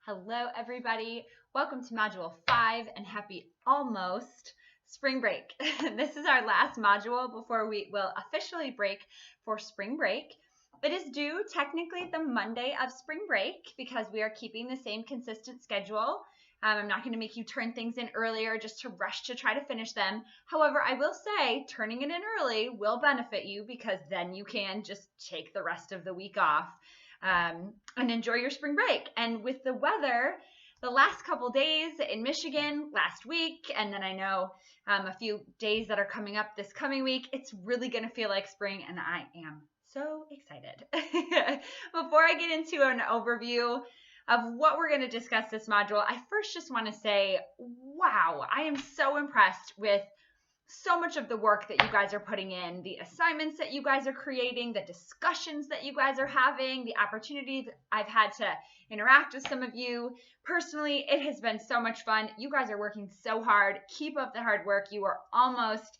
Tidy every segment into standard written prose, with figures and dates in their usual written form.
Hello, everybody. Welcome to Module 5 and happy almost spring break. This is our last module before we will officially break for spring break. It is due technically the Monday of spring break because we are keeping the same consistent schedule. I'm not going to make you turn things in earlier just to rush to try to finish them. However, I will say turning it in early will benefit you because then you can just take the rest of the week off. And enjoy your spring break. And with the weather, the last couple days in Michigan last week, and then I know a few days that are coming up this coming week, it's really going to feel like spring, and I am so excited. Before I get into an overview of what we're going to discuss this module, I first just want to say, wow, I am so impressed with so much of the work that you guys are putting in, the assignments that you guys are creating, the discussions that you guys are having, the opportunity that I've had to interact with some of you personally. It has been so much fun. You guys are working so hard. Keep up the hard work. You are almost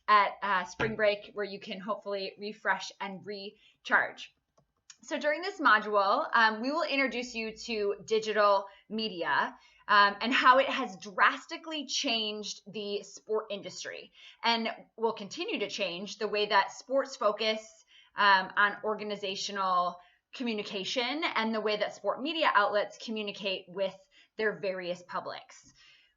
at spring break where you can hopefully refresh and recharge. So during this module, we will introduce you to digital media. And how it has drastically changed the sport industry and will continue to change the way that sports focus on organizational communication and the way that sport media outlets communicate with their various publics.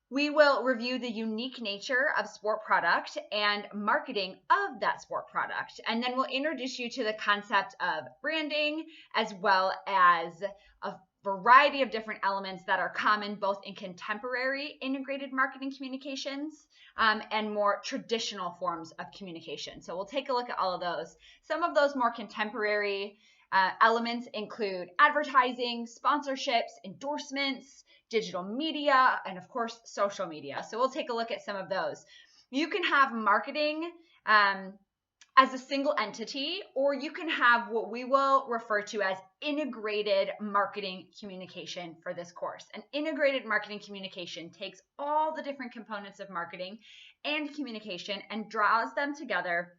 We will review the unique nature of sport product and marketing of that sport product. And then we'll introduce you to the concept of branding as well as a variety of different elements that are common both in contemporary integrated marketing communications and more traditional forms of communication. So we'll take a look at all of those. Some of those more contemporary elements include advertising, sponsorships, endorsements, digital media, and of course, social media. So we'll take a look at some of those. You can have marketing as a single entity, or you can have what we will refer to as integrated marketing communication for this course. An integrated marketing communication takes all the different components of marketing and communication and draws them together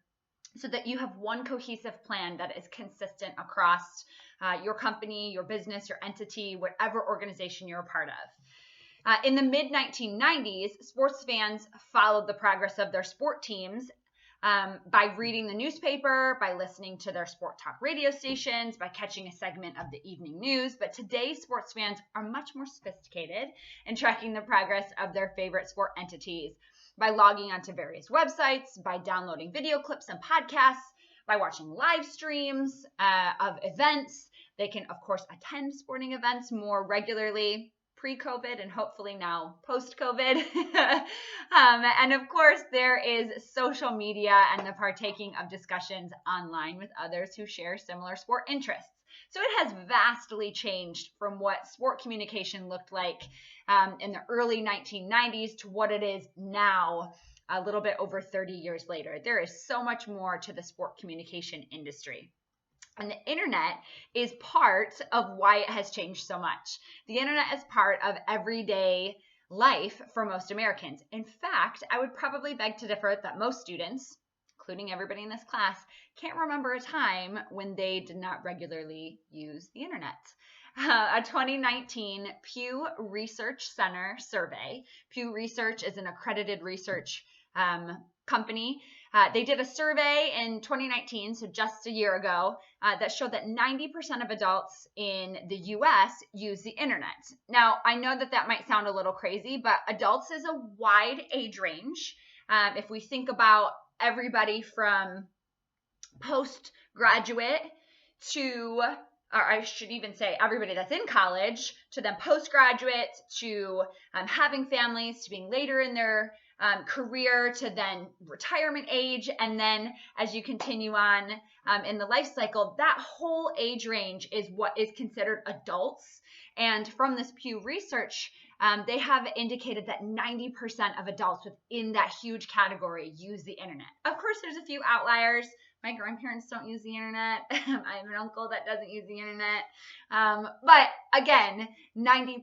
so that you have one cohesive plan that is consistent across your company, your business, your entity, whatever organization you're a part of. In the mid-1990s, sports fans followed the progress of their sport teams by reading the newspaper, by listening to their sport talk radio stations, by catching a segment of the evening news. But today, sports fans are much more sophisticated in tracking the progress of their favorite sport entities by logging onto various websites, by downloading video clips and podcasts, by watching live streams of events. They can, of course, attend sporting events more regularly pre-COVID and hopefully now post-COVID. And of course, there is social media and the partaking of discussions online with others who share similar sport interests. So it has vastly changed from what sport communication looked like in the early 1990s to what it is now, a little bit over 30 years later. There is so much more to the sport communication industry. And the internet is part of why it has changed so much. The internet is part of everyday life for most Americans. In fact, I would probably beg to differ that most students, including everybody in this class, can't remember a time when they did not regularly use the internet. A 2019 Pew Research Center survey. Pew Research is an accredited research company. They did a survey in 2019, so just a year ago, that showed that 90% of adults in the US use the internet. Now, I know that might sound a little crazy, but adults is a wide age range. If we think about everybody from postgraduate to, or I should even say everybody that's in college, to then postgraduate, to having families, to being later in their career, to then retirement age, and then as you continue on in the life cycle, that whole age range is what is considered adults. And from this Pew Research, they have indicated that 90% of adults within that huge category use the internet. Of course, there's a few outliers. My grandparents don't use the internet. I have an uncle that doesn't use the internet. But again, 90%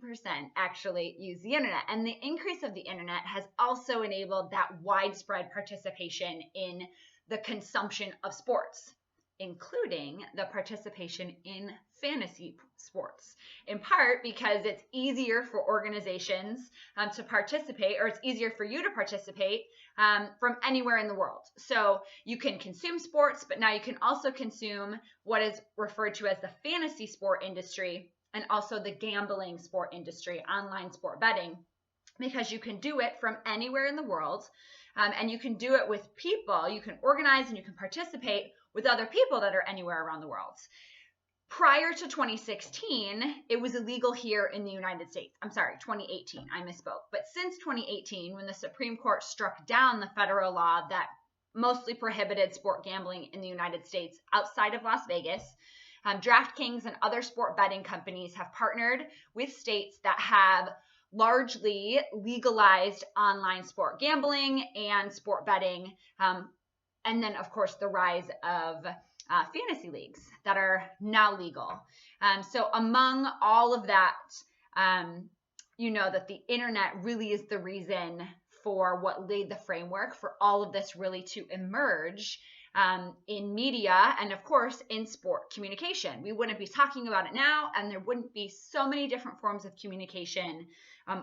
actually use the internet. And the increase of the internet has also enabled that widespread participation in the consumption of sports, including the participation in fantasy sports, in part because it's easier for organizations to participate, or it's easier for you to participate from anywhere in the world. So you can consume sports, but now you can also consume what is referred to as the fantasy sport industry, and also the gambling sport industry, online sport betting, because you can do it from anywhere in the world. And you can do it with people. You can organize and you can participate with other people that are anywhere around the world. Prior to 2016, it was illegal here in the United States. I'm sorry, 2018, I misspoke. But since 2018, when the Supreme Court struck down the federal law that mostly prohibited sport gambling in the United States outside of Las Vegas, DraftKings and other sport betting companies have partnered with states that have largely legalized online sport gambling and sport betting. And then, of course, the rise of fantasy leagues that are now legal. So among all of that, you know that the internet really is the reason for what laid the framework for all of this really to emerge in media and, of course, in sport communication. We wouldn't be talking about it now, and there wouldn't be so many different forms of communication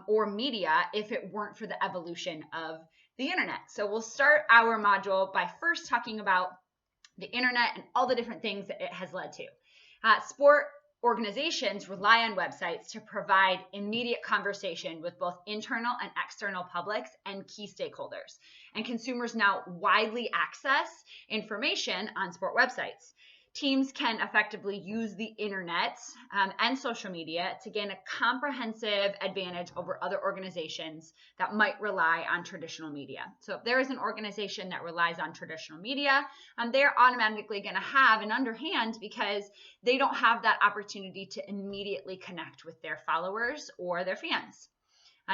or media if it weren't for the evolution of the internet. So we'll start our module by first talking about the internet and all the different things that it has led to. Sport organizations rely on websites to provide immediate conversation with both internal and external publics and key stakeholders. And consumers now widely access information on sport websites. Teams can effectively use the internet and social media to gain a comprehensive advantage over other organizations that might rely on traditional media. So if there is an organization that relies on traditional media, they're automatically going to have an underhand because they don't have that opportunity to immediately connect with their followers or their fans.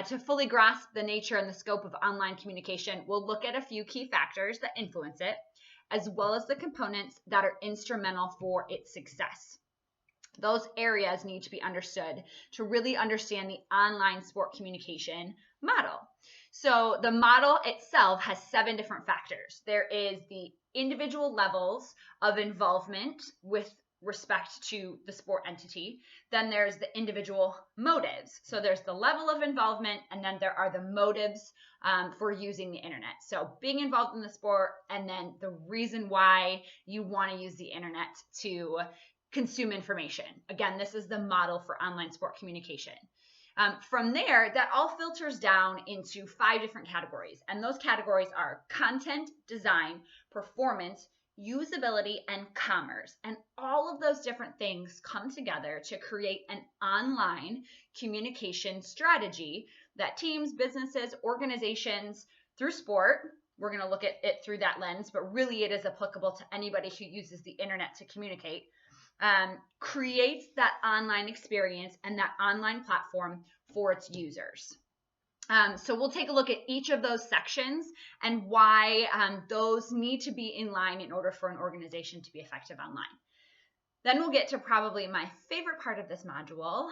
To fully grasp the nature and the scope of online communication, we'll look at a few key factors that influence it, as well as the components that are instrumental for its success. Those areas need to be understood to really understand the online sport communication model. So the model itself has 7 different factors. There is the individual levels of involvement with respect to the sport entity. Then there's the individual motives. So there's the level of involvement, and then there are the motives for using the internet. So being involved in the sport, and then the reason why you want to use the internet to consume information. Again, this is the model for online sport communication. From there, that all filters down into 5 different categories. And those categories are content, design, performance, usability, and commerce. And all of those different things come together to create an online communication strategy that teams, businesses, organizations through sport, we're going to look at it through that lens, but really it is applicable to anybody who uses the internet to communicate, creates that online experience and that online platform for its users. So we'll take a look at each of those sections and why those need to be in line in order for an organization to be effective online. Then we'll get to probably my favorite part of this module,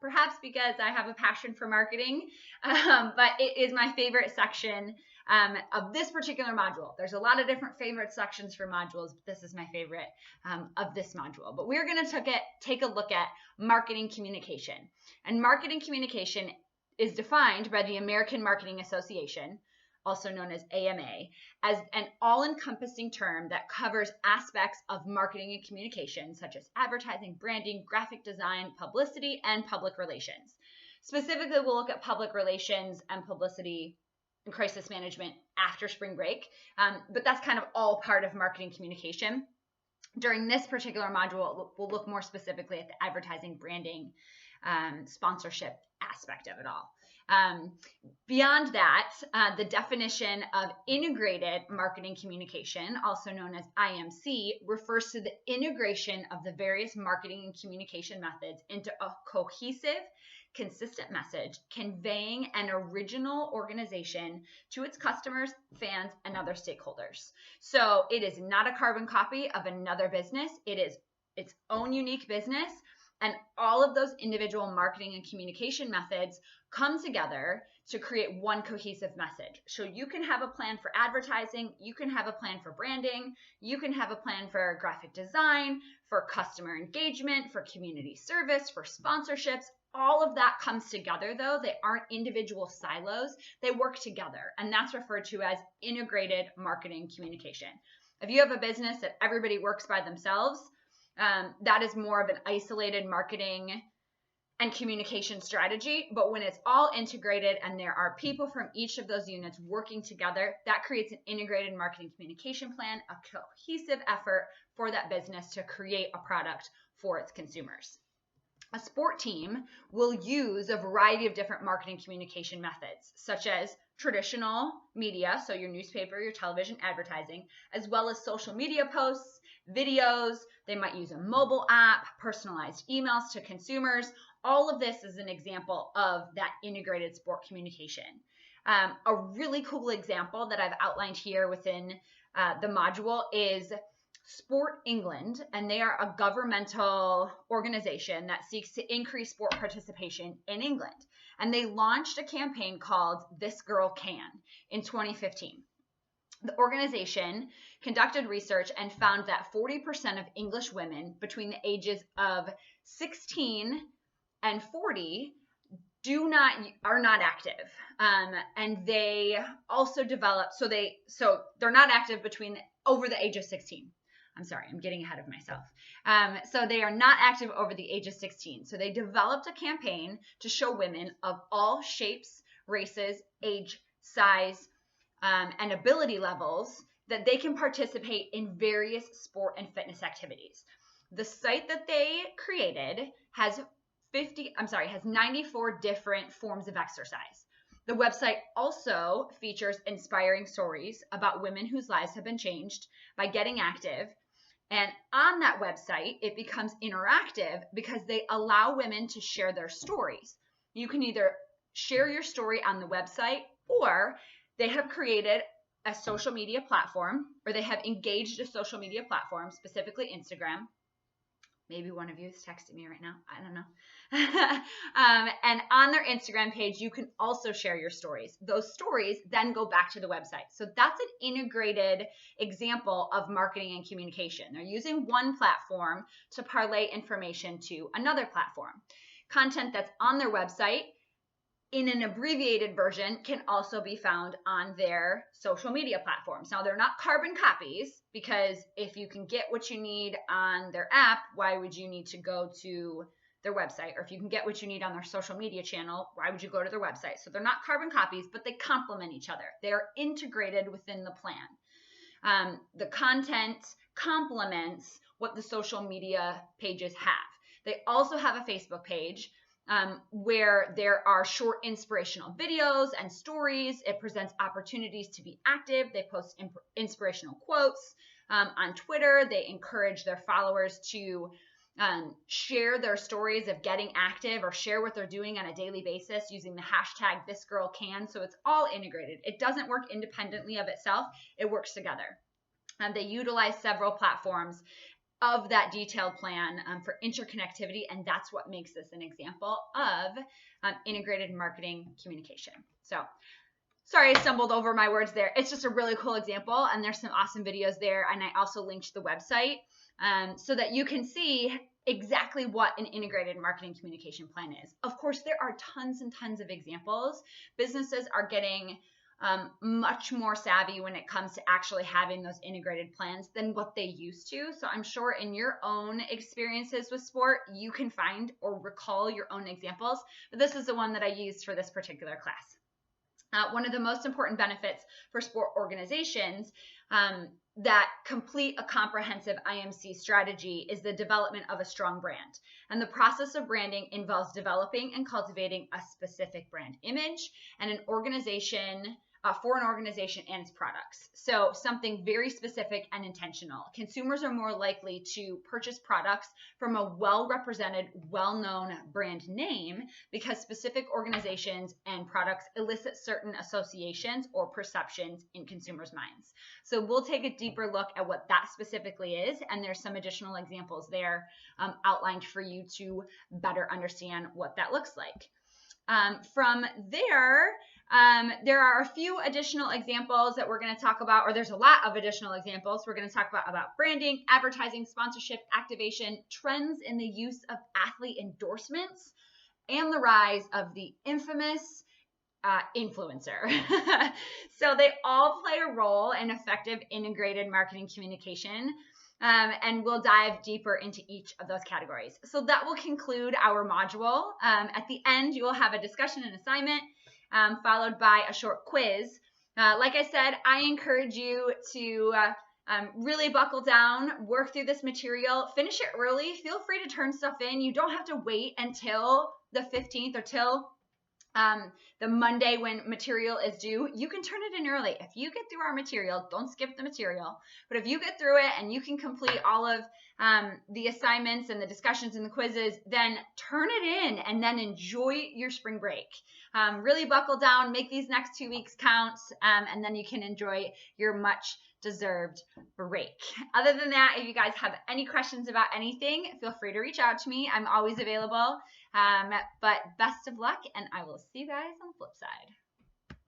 perhaps because I have a passion for marketing, but it is my favorite section of this particular module. There's a lot of different favorite sections for modules, but this is my favorite of this module. But we're going to take a look at marketing communication. And marketing communication is defined by the American Marketing Association, also known as AMA, as an all-encompassing term that covers aspects of marketing and communication, such as advertising, branding, graphic design, publicity, and public relations. Specifically, we'll look at public relations and publicity and crisis management after spring break, but that's kind of all part of marketing communication. During this particular module, we'll look more specifically at the advertising, branding, sponsorship aspect of it all. Beyond that, the definition of integrated marketing communication, also known as IMC, refers to the integration of the various marketing and communication methods into a cohesive, consistent message, conveying an original organization to its customers, fans, and other stakeholders. So it is not a carbon copy of another business. It is its own unique business. And all of those individual marketing and communication methods come together to create one cohesive message. So you can have a plan for advertising, you can have a plan for branding, you can have a plan for graphic design, for customer engagement, for community service, for sponsorships. All of that comes together though. They aren't individual silos. They work together. And that's referred to as integrated marketing communication. If you have a business that everybody works by themselves, that is more of an isolated marketing and communication strategy. But when it's all integrated and there are people from each of those units working together, that creates an integrated marketing communication plan, a cohesive effort for that business to create a product for its consumers. A sport team will use a variety of different marketing communication methods, such as traditional media, so your newspaper, your television advertising, as well as social media posts, videos. They might use a mobile app, personalized emails to consumers. All of this is an example of that integrated sport communication. A really cool example that I've outlined here within the module is Sport England, and they are a governmental organization that seeks to increase sport participation in England. And they launched a campaign called This Girl Can in 2015. The organization conducted research and found that 40% of English women between the ages of 16 and 40 are not active. And they also developed, so they're not active over the age of 16. I'm sorry, I'm getting ahead of myself. So they are not active over the age of 16. So they developed a campaign to show women of all shapes, races, age, size, and ability levels that they can participate in various sport and fitness activities. The site that they created has 94 different forms of exercise. The website also features inspiring stories about women whose lives have been changed by getting active. And on that website, it becomes interactive because they allow women to share their stories. You can either share your story on the website, or they have created a social media platform, or they have engaged a social media platform, specifically Instagram. Maybe one of you is texting me right now. I don't know. And on their Instagram page, you can also share your stories. Those stories then go back to the website. So that's an integrated example of marketing and communication. They're using one platform to parlay information to another platform. Content that's on their website in an abbreviated version can also be found on their social media platforms. Now, they're not carbon copies, because if you can get what you need on their app, why would you need to go to their website? Or if you can get what you need on their social media channel, why would you go to their website? So they're not carbon copies, but they complement each other. They are integrated within the plan. The content complements what the social media pages have. They also have a Facebook page where there are short inspirational videos and stories. It presents opportunities to be active. They post inspirational quotes. On Twitter, they encourage their followers to share their stories of getting active or share what they're doing on a daily basis using the hashtag #ThisGirlCan. So it's all integrated. It doesn't work independently of itself. It works together. They utilize several platforms of that detailed plan for interconnectivity, and that's what makes this an example of integrated marketing communication. So sorry, I stumbled over my words there. It's just a really cool example, and there's some awesome videos there, and I also linked the website so that you can see exactly what an integrated marketing communication plan is. Of course, there are tons and tons of examples. Businesses are getting much more savvy when it comes to actually having those integrated plans than what they used to. So I'm sure in your own experiences with sport, you can find or recall your own examples, but this is the one that I used for this particular class. One of the most important benefits for sport organizations that complete a comprehensive IMC strategy is the development of a strong brand. And the process of branding involves developing and cultivating a specific brand image and an organization for an organization and its products. So something very specific and intentional. Consumers are more likely to purchase products from a well-represented, well-known brand name because specific organizations and products elicit certain associations or perceptions in consumers' minds. So we'll take a deeper look at what that specifically is, and there's some additional examples there outlined for you to better understand what that looks like. From there, there are a few additional examples that we're going to talk about, or there's a lot of additional examples we're going to talk about branding, advertising, sponsorship, activation, trends in the use of athlete endorsements, and the rise of the infamous influencer. So they all play a role in effective integrated marketing communication. And we'll dive deeper into each of those categories. So that will conclude our module. At the end, you will have a discussion and assignment, followed by a short quiz. Like I said, I encourage you to really buckle down, work through this material, finish it early. Feel free to turn stuff in. You don't have to wait until the 15th or till the Monday when material is due. You can turn it in early. If you get through our material, don't skip the material. But if you get through it and you can complete all of the assignments and the discussions and the quizzes, then turn it in and then enjoy your spring break. Really buckle down, make these next 2 weeks count, and then you can enjoy your much deserved break. Other than that, if you guys have any questions about anything, feel free to reach out to me. I'm always available. But best of luck, and I will see you guys on the flip side.